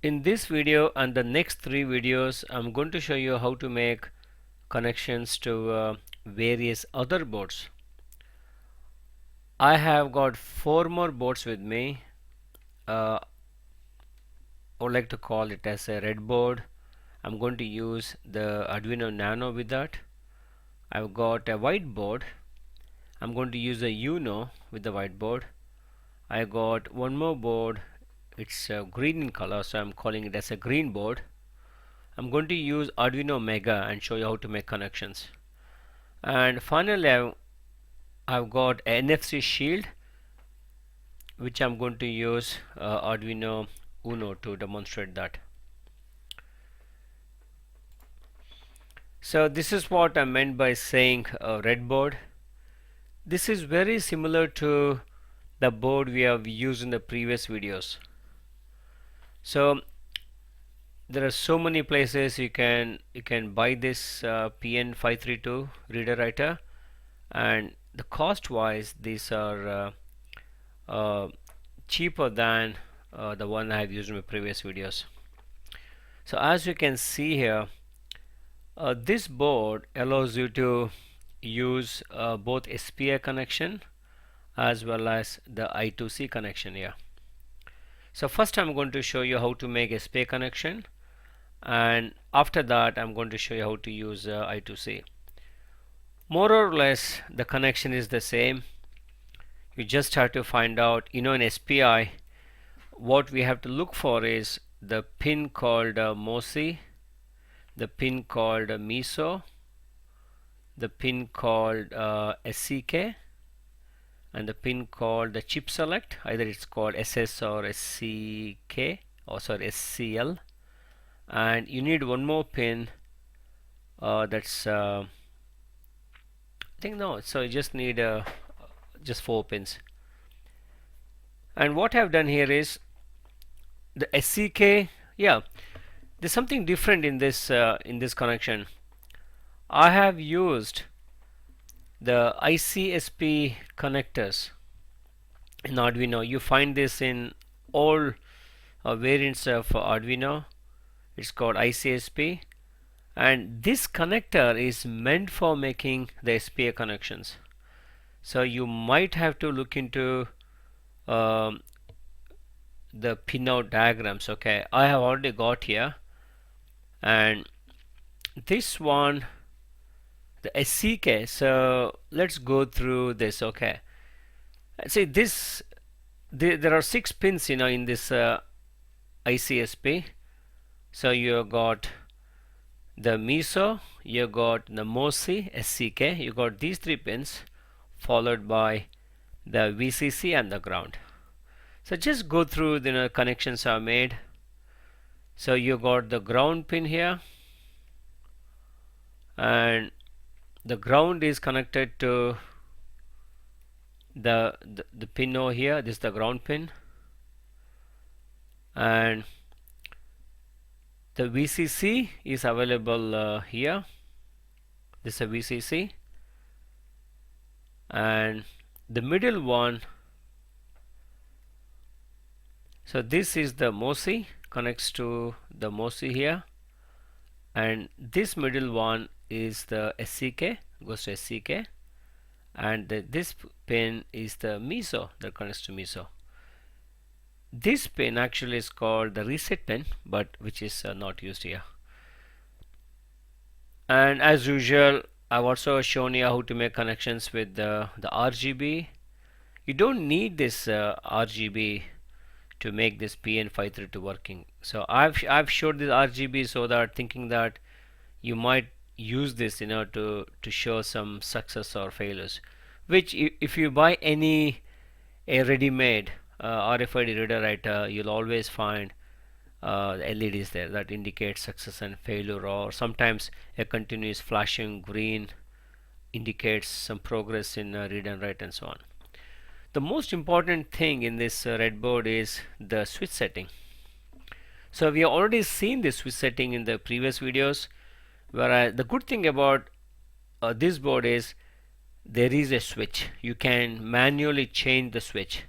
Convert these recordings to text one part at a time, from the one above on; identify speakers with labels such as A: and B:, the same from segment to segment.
A: In this video and the next three videos, I'm going to show you how to make connections to various other boards. I have got four more boards with me. I would like to call it as a red board. I'm going to use the Arduino Nano with that. I've got a white board. I'm going to use a Uno with the white board. I got one more board. It's green in color, so I'm calling it as a green board. I'm going to use Arduino Mega and show you how to make connections. And finally, I've got an NFC shield, which I'm going to use Arduino Uno to demonstrate that. So this is what I meant by saying red board. This is very similar to the board we have used in the previous videos. So there are so many places you can buy this PN532 reader writer, and the cost wise these are cheaper than the one I have used in my previous videos. So as you can see here, this board allows you to use both SPI connection as well as the I2C connection here. So first I'm going to show you how to make SPI connection, and after that I'm going to show you how to use I2C. More or less the connection is the same. You just have to find out, in SPI what we have to look for is the pin called MOSI, the pin called MISO, the pin called SCK, and the pin called the chip select. Either it's called SS or SCK, or sorry, SCL. And you need one more pin that's I think no, so you just need just 4 pins. And what I've done here is the SCK. Yeah, there's something different in this connection. I have used the ICSP connectors in Arduino. You find this in all variants of Arduino. It's called ICSP, and this connector is meant for making the SPI connections. So you might have to look into the pinout diagrams. Okay, I have already got here, and this one, the SCK. So let's go through this. Okay, see this. There are 6 pins, in this ICSP. So you got the MISO, you got the MOSI, SCK. You got these 3 pins, followed by the VCC and the ground. So just go through the connections are made. So you got the ground pin here, and the ground is connected to the pin over here. This is the ground pin, and the VCC is available here. This is a VCC, and the middle one, so this is the MOSI, connects to the MOSI here, and this middle one is the SCK, goes to SCK, and this pin is the MISO that connects to MISO. This pin actually is called the reset pin, but which is not used here. And as usual, I've also shown you how to make connections with the RGB. You don't need this RGB to make this PN532 working. So I've showed this RGB so that thinking that you might use this to show some success or failures, which if you buy a ready-made RFID reader writer, you'll always find the LEDs there that indicate success and failure, or sometimes a continuous flashing green indicates some progress in read and write and so on. The most important thing in this red board is the switch setting. So we have already seen this switch setting in the previous videos, whereas the good thing about this board is there is a switch. You can manually change the switch.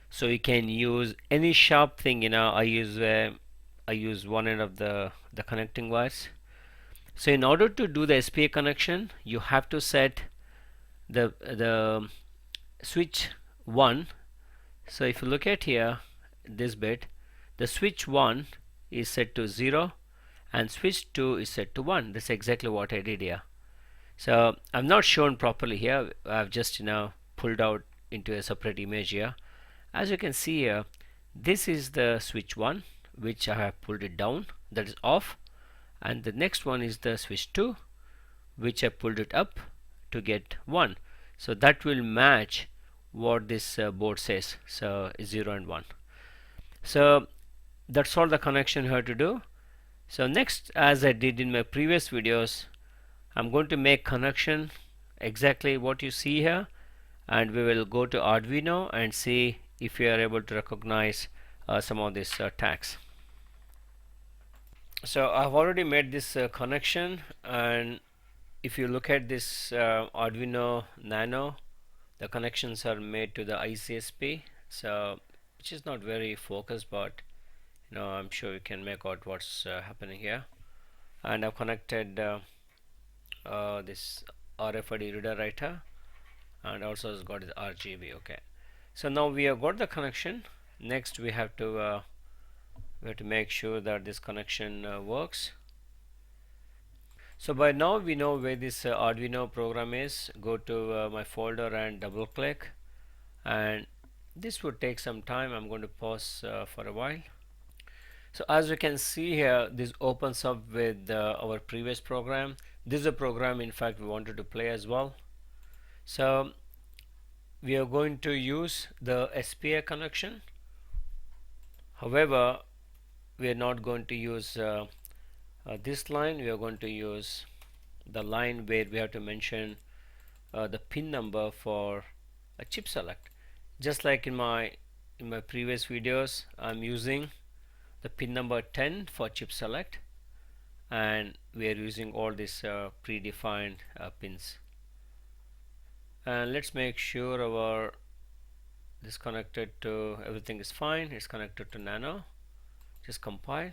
A: So you can use any sharp thing. I use I use one end of the connecting wires. So in order to do the SPA connection, you have to set the switch 1. So if you look at here, this bit, the switch 1 is set to 0 and switch 2 is set to 1. That's exactly what I did here. So I'm not shown properly here. I've just pulled out into a separate image here. As you can see here, this is the switch 1, which I have pulled it down, that is off, and the next one is the switch 2, which I pulled it up to get 1. So that will match what this board says, so 0 and 1. So that's all the connection you have to do. So next, as I did in my previous videos, I'm going to make connection exactly what you see here, and we will go to Arduino and see if we are able to recognize some of these tags. So I've already made this connection, and if you look at this Arduino Nano, the connections are made to the ICSP, so which is not very focused, but I'm sure you can make out what's happening here. And I've connected this RFID reader writer, and also has got the RGB. Okay, so now we have got the connection. Next we have to make sure that this connection works. So by now we know where this Arduino program is. Go to my folder and double click, and this would take some time. I'm going to pause for a while. So as you can see here, this opens up with our previous program. This is a program in fact we wanted to play as well. So we are going to use the SPA connection. However, we are not going to use this line. We are going to use the line where we have to mention the pin number for a chip select. Just like in my previous videos, I'm using the pin number 10 for chip select, and we are using all these predefined pins. And let's make sure our this connected to everything is fine. It's connected to Nano. Just compile.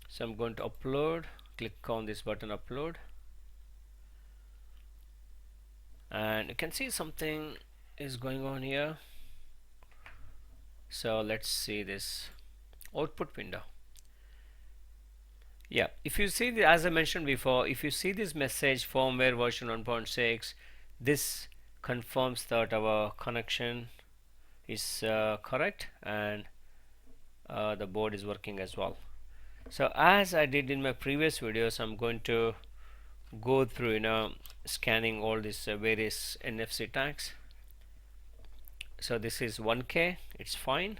A: So I'm going to upload. Click on this button, upload, and you can see something is going on here. So let's see this output window. Yeah, if you see the, as I mentioned before, if you see this message firmware version 1.6, this confirms that our connection is correct, and the board is working as well. So as I did in my previous videos, I'm going to go through scanning all these various NFC tags. So this is 1K, it's fine.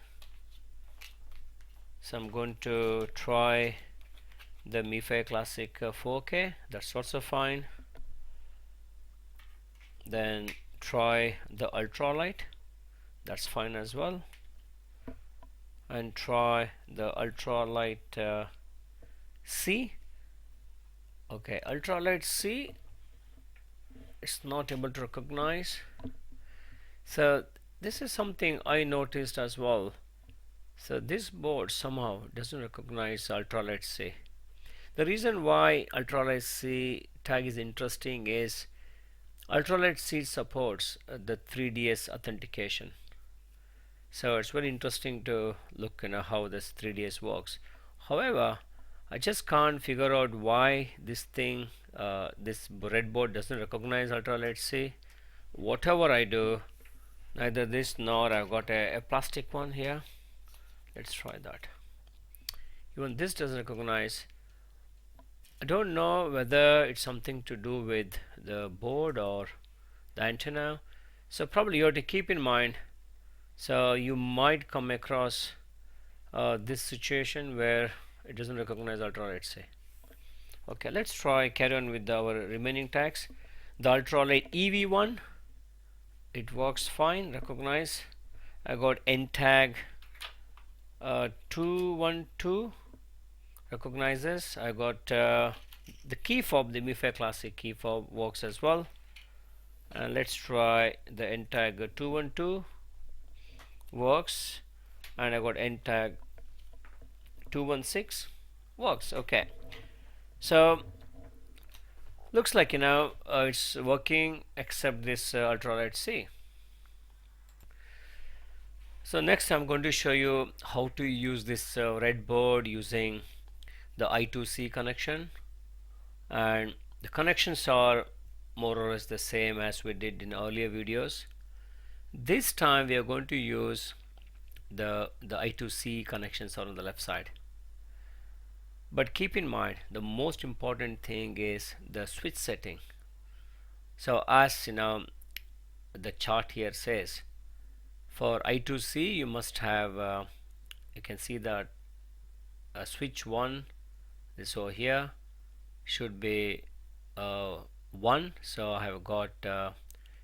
A: So I'm going to try the MiFi Classic 4K, that's also fine. Then try the ultralight, that's fine as well. And try the ultralight C. Okay, ultralight C, it's not able to recognize. So this is something I noticed as well. So this board somehow doesn't recognize ultralight C. The reason why ultralight C tag is interesting is ultralight C supports the 3DS authentication. So it's very interesting to look how this 3DS works. However, I just can't figure out why this thing, this breadboard doesn't recognize ultralight C. Whatever I do, neither this nor I've got a plastic one here. Let's try that. Even this doesn't recognize. I don't know whether it's something to do with the board or the antenna. So probably you have to keep in mind. So you might come across this situation where it doesn't recognize ultralight C. Okay, let's carry on with our remaining tags. The ultralight EV1, it works fine, recognize. I got N tag 212, recognizes. I got the key fob, the MiFi Classic key fob works as well. and let's try the ntag 212 works, and I got ntag 216 works. Okay, so looks like it's working except this ultralight C. So next I'm going to show you how to use this red board using the I2C connection, and the connections are more or less the same as we did in earlier videos. This time we are going to use the I2C connections are on the left side. But keep in mind, the most important thing is the switch setting. So as the chart here says, for I2C you must have you can see that switch 1, this over here should be 1. So I have got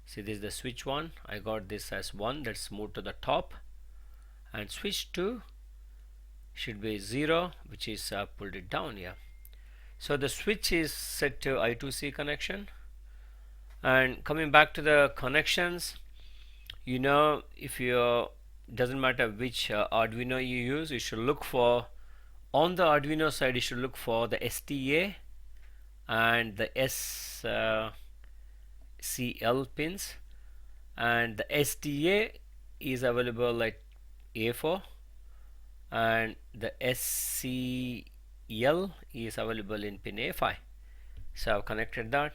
A: see, this is the switch 1, I got this as 1. Let's move to the top, and switch 2 should be 0, which is pulled it down here. So the switch is set to I2C connection. And coming back to the connections, if you doesn't matter which Arduino you use, you should look for, on the Arduino side you should look for the STA and the SCL pins, and the STA is available like A4, and the SCL is available in pin A5. So I've connected that.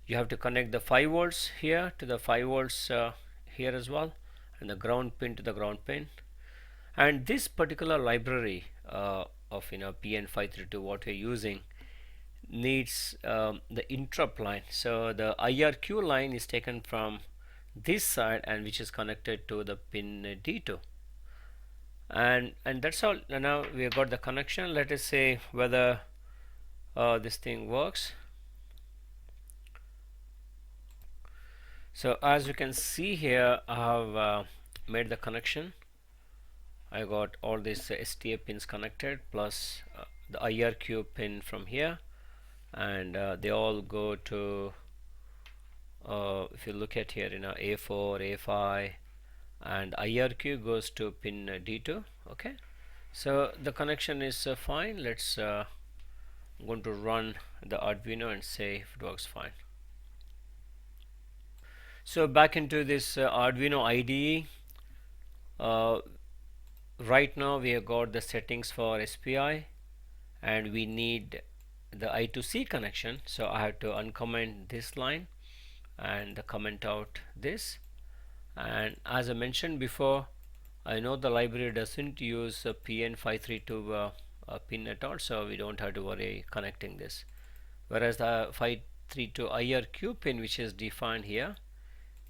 A: You have to connect the 5 volts here to the 5 volts here as well, and the ground pin to the ground pin. And this particular library of PN532 what we're using needs the interrupt line. So the IRQ line is taken from this side, and which is connected to the pin D2. And that's all. Now we have got the connection. Let us say whether this thing works. So as you can see here, I have made the connection. I got all these STA pins connected, plus the IRQ pin from here, and they all go to if you look at here, A4, A5, and IRQ goes to pin D2. Okay, so the connection is fine. Let's I'm going to run the Arduino and say if it works fine. So back into this Arduino IDE, right now we have got the settings for SPI, and we need the I2C connection. So I have to uncomment this line and comment out this. And as I mentioned before, I know the library doesn't use a PN532 pin at all, so we don't have to worry connecting this. Whereas the 532 IRQ pin, which is defined here,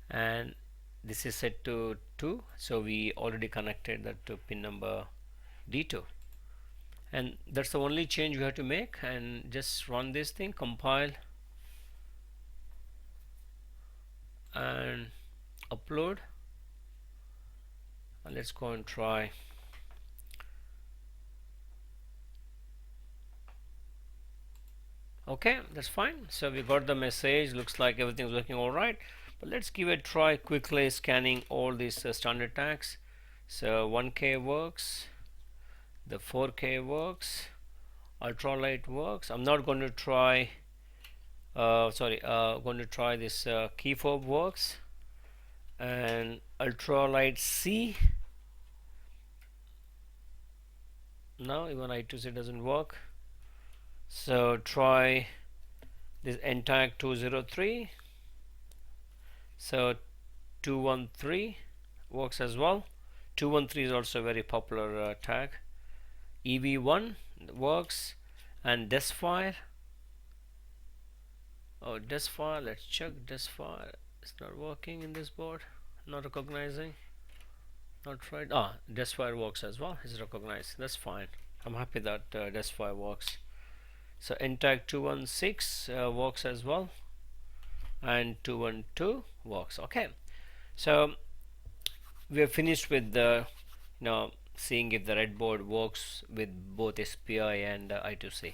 A: and this is set to 2, so we already connected that to pin number D2, and that's the only change we have to make. And just run this thing, compile and upload, and let's go and try. Okay, that's fine. So we got the message, looks like everything's working all right. But let's give it a try quickly, scanning all these standard tags. So 1K works, the 4K works, ultralight works. I'm not going to try going to try this key fob works, and ultralight C. Now even I2C doesn't work. So try this ntag 203. So 213 works as well. 213 is also a very popular tag. EV1 works, and Desfire. Oh, Desfire, let's check. Desfire, it's not working in this board, not recognizing, not right. Desfire works as well, it's recognized. That's fine. I'm happy that Desfire works. So ntag 216 works as well, and 212 works. Okay, so we have finished with the seeing if the red board works with both SPI and I2C.